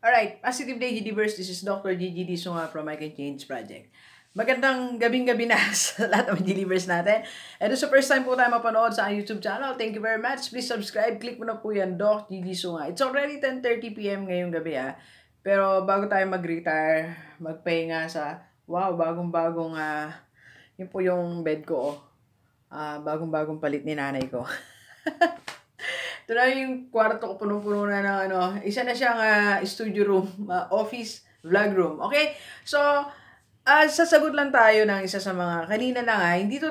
Alright, Positive Day Universe, this is Dr. GGD Sunga from I Can Change Project. Magandang gabing-gabi na sa lahat ng Universe natin. And sa first time po tayo mapanood sa YouTube channel, thank you very much. Please subscribe, click mo na po yan, Doc GG Sunga. It's already 10:30 PM ngayong gabi Pero bago tayo mag-retire, magpahinga sa, wow, bagong-bagong, yun po yung bed ko, bagong-bagong palit ni nanay ko. Ito na yung kwarto ko, punong-puno na ng isa na siyang studio room, office, vlog room. Okay? So, sasagot lang tayo ng isa sa mga, kanina lang hindi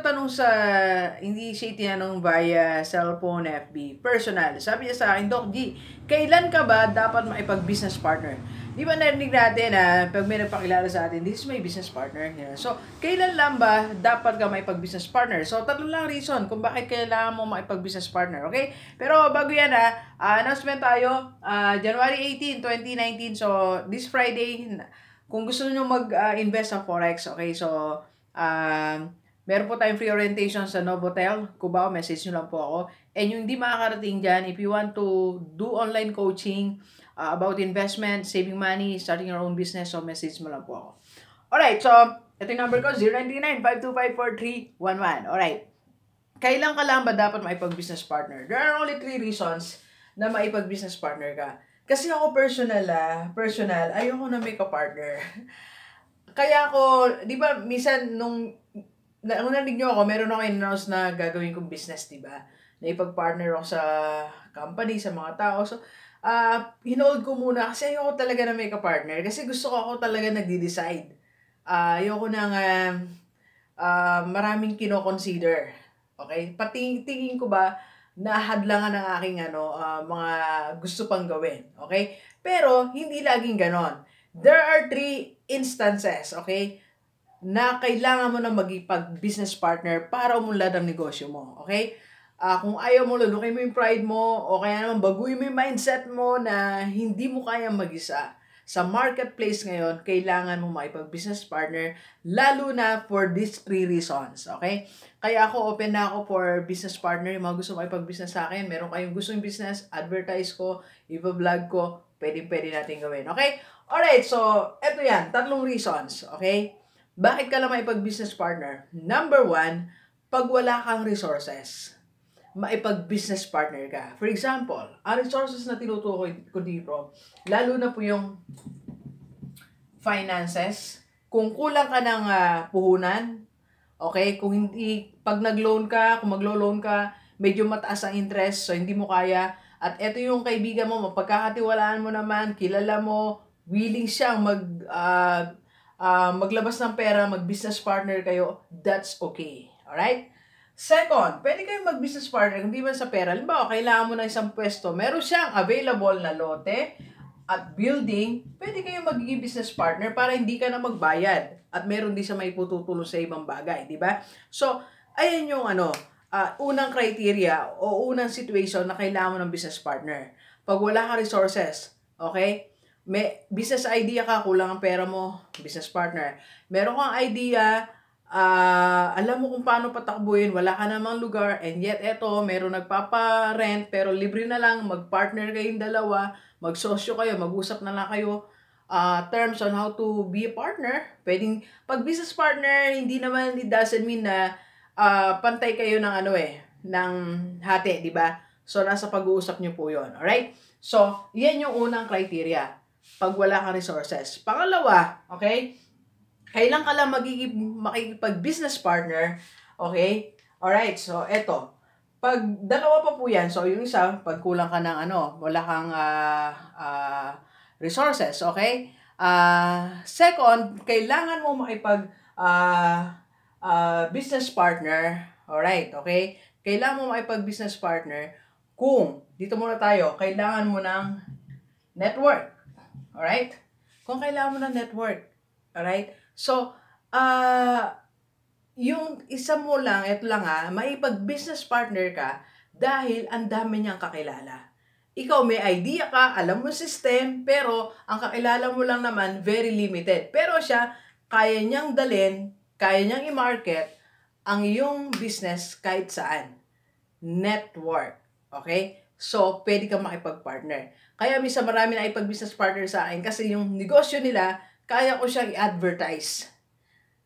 siya tinanong via cellphone, FB, personal. Sabi niya sa akin, Doc G, kailan ka ba dapat makipag-business partner? Di ba narinig natin pag may nagpakilala sa atin, this is my business partner. So, kailan lang ba dapat ka makipag-business partner? So, tatlo lang reason kung bakit kailangan mo makipag-business partner. Okay? Pero bago yan announcement tayo, January 18, 2019. So, this Friday, kung gusto nyo mag-invest sa Forex, okay? So, meron po tayong free orientation sa Novotel, Cubao, message nyo lang po ako. And yung hindi makakarating dyan, if you want to do online coaching about investment, saving money, starting your own business, so message mo lang po ako. Alright, so, ito yung number ko, 0939-525-4311. Alright, kailan ka lang ba dapat maipag-business partner? There are only 3 reasons na maipag-business partner ka. Kasi ako personal, ayoko na may ka-partner. Kaya ako, di ba, minsan nung narinig nyo ako, meron ako in-announce na gagawin kong business, di ba? Na ipag-partner ako sa company, sa mga tao. So, hinold ko muna kasi ayoko talaga na may ka-partner. Kasi gusto ko ako talaga nagdi-decide. Ayoko nang maraming kino-consider. Okay? Tingin ko ba na hadlangan ng aking mga gusto pang gawin. Okay? Pero, hindi laging ganon. There are 3 instances, okay, na kailangan mo na magipag-business partner para umunlad ang negosyo mo. Okay? Kung ayaw mo, lulukin mo yung pride mo, o kaya naman baguhin mo yung mindset mo na hindi mo kayang mag-isa. Sa marketplace ngayon, kailangan mo makipag-business partner, lalo na for these 3 reasons. Okay? Kaya ako, open na ako for business partner. Yung mga gusto makipag-business sa akin, meron kayong gustong business, advertise ko, iba-vlog ko, pwede natin gawin. Okay? Alright, so, eto yan, 3 reasons. Okay? Bakit ka lang makipag-business partner? Number 1, pag wala kang resources, maipag-business partner ka. For example, ang resources na tinutukoy ko dito, lalo na po yung finances, kung kulang ka ng puhunan, okay, kung hindi, pag nag-loan ka, kung maglo-loan ka, medyo mataas ang interest, so hindi mo kaya, at eto yung kaibigan mo, mapagkakatiwalaan mo naman, kilala mo, willing siyang maglabas ng pera, mag-business partner kayo, that's okay. Alright? Second, pwede kayong mag-business partner kung di ba sa pera. Halimbawa, kailangan mo ng isang pwesto, meron siyang available na lote at building, pwede kayong magiging business partner para hindi ka na magbayad at meron din siya may pututulong sa ibang bagay, di ba? So, ayan yung unang criteria o unang situation na kailangan mo ng business partner. Pag wala ka resources, okay? May business idea ka, kulang ang pera mo, business partner. Meron kang idea, alam mo kung paano patakbuhin, wala ka namang lugar, and yet eto, meron nagpapa-rent, pero libre na lang, mag-partner kayong dalawa, magsosyo kayo, mag-usap na lang kayo, terms on how to be a partner. Pwedeng, pag business partner, hindi naman, it doesn't mean na pantay kayo ng ng hati, di ba? So, nasa pag-uusap nyo po yun, alright? So, yan yung unang criteria, pag wala kang resources. Pangalawa, okay, kailan ka lang makikipag-business partner, okay? Alright, so eto. Pag dalawa pa po yan, so yung isa, pag kulang ka ng wala kang resources, okay? Second, kailangan mo business partner, alright, okay? Kailangan mo makipag-business partner kung, dito muna tayo, kailangan mo ng network, alright? Kung kailangan mo ng network, alright? So, yung isa mo lang, ito lang maipag-business partner ka dahil ang dami niyang kakilala. Ikaw may idea ka, alam mo system, pero ang kakilala mo lang naman, very limited. Pero siya, kaya niyang dalhin, kaya niyang i-market ang iyong business kahit saan. Network. Okay? So, pwede kang makipag-partner. Kaya minsan marami na ipag-business partner sa akin kasi yung negosyo nila, kaya ko siyang i-advertise.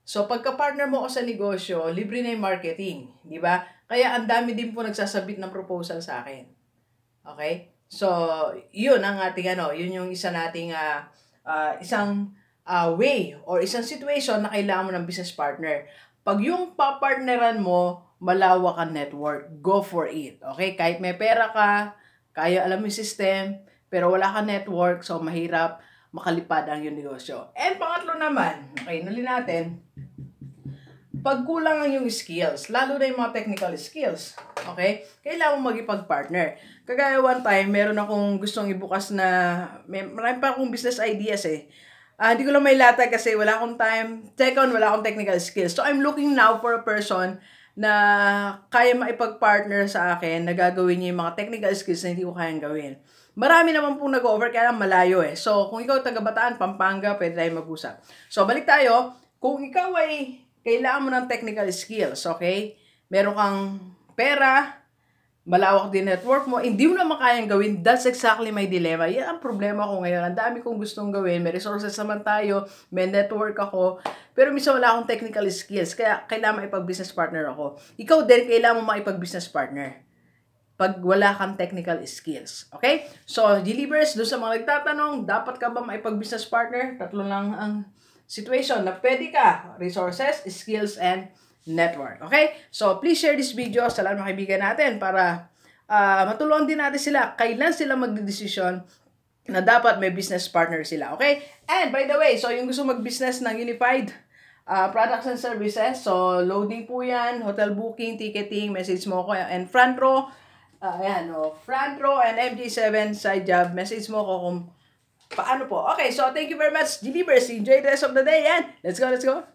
So, pagka-partner mo ako sa negosyo, libre na yung marketing. Di ba? Kaya ang dami din po nagsasabit ng proposal sa akin. Okay? So, yun ang ating yun yung isa nating isang way or isang situation na kailangan mo ng business partner. Pag yung papartneran mo, malawak ang network, go for it. Okay? Kahit may pera ka, kaya alam mo yung system, pero wala kang network, so mahirap makalipad ang yung negosyo. And pangatlo naman, okay, nuli natin, pag kulang ang yung skills, lalo na yung mga technical skills, okay, kailangan mo magipag-partner. Kagaya one time, meron akong gustong ibukas na, marami pa akong business ideas eh. Hindi ko lang may latag kasi wala akong time. Second, wala akong technical skills. So, I'm looking now for a person na kaya maipag-partner sa akin na gagawin niya yung mga technical skills na hindi ko kayang gawin. Marami naman pong nag-offer kaya malayo eh. So, kung ikaw taga-Bataan, Pampanga, pwede tayo mag-usap. So, balik tayo. Kung ikaw ay kailangan mo ng technical skills, okay? Meron kang pera, malawak din network mo, hindi mo naman kayang gawin, that's exactly my dilemma. Yan ang problema ko ngayon. Ang dami kong gustong gawin, may resources naman tayo, may network ako, pero minsan wala akong technical skills, kaya kailangan maipag-business partner ako. Ikaw din, kailangan mo maipag-business partner pag wala kang technical skills. Okay? So, G-Leavers, doon sa mga nagtatanong, dapat ka ba maipag-business partner? Tatlo lang ang situation na pwede ka. Resources, skills, and network. Okay? So, please share this video sa lahat ng kaibigan natin para matulungan din natin sila kailan sila magdedesisyon na dapat may business partner sila. Okay? And by the way, so yung gusto mag-business ng Unified products and services, so loading po yan, hotel booking, ticketing, message mo ko, and front row, front row and MJ7 side job, message mo ko kung paano po. Okay, so thank you very much, G-Leavers. Enjoy the rest of the day and let's go, let's go.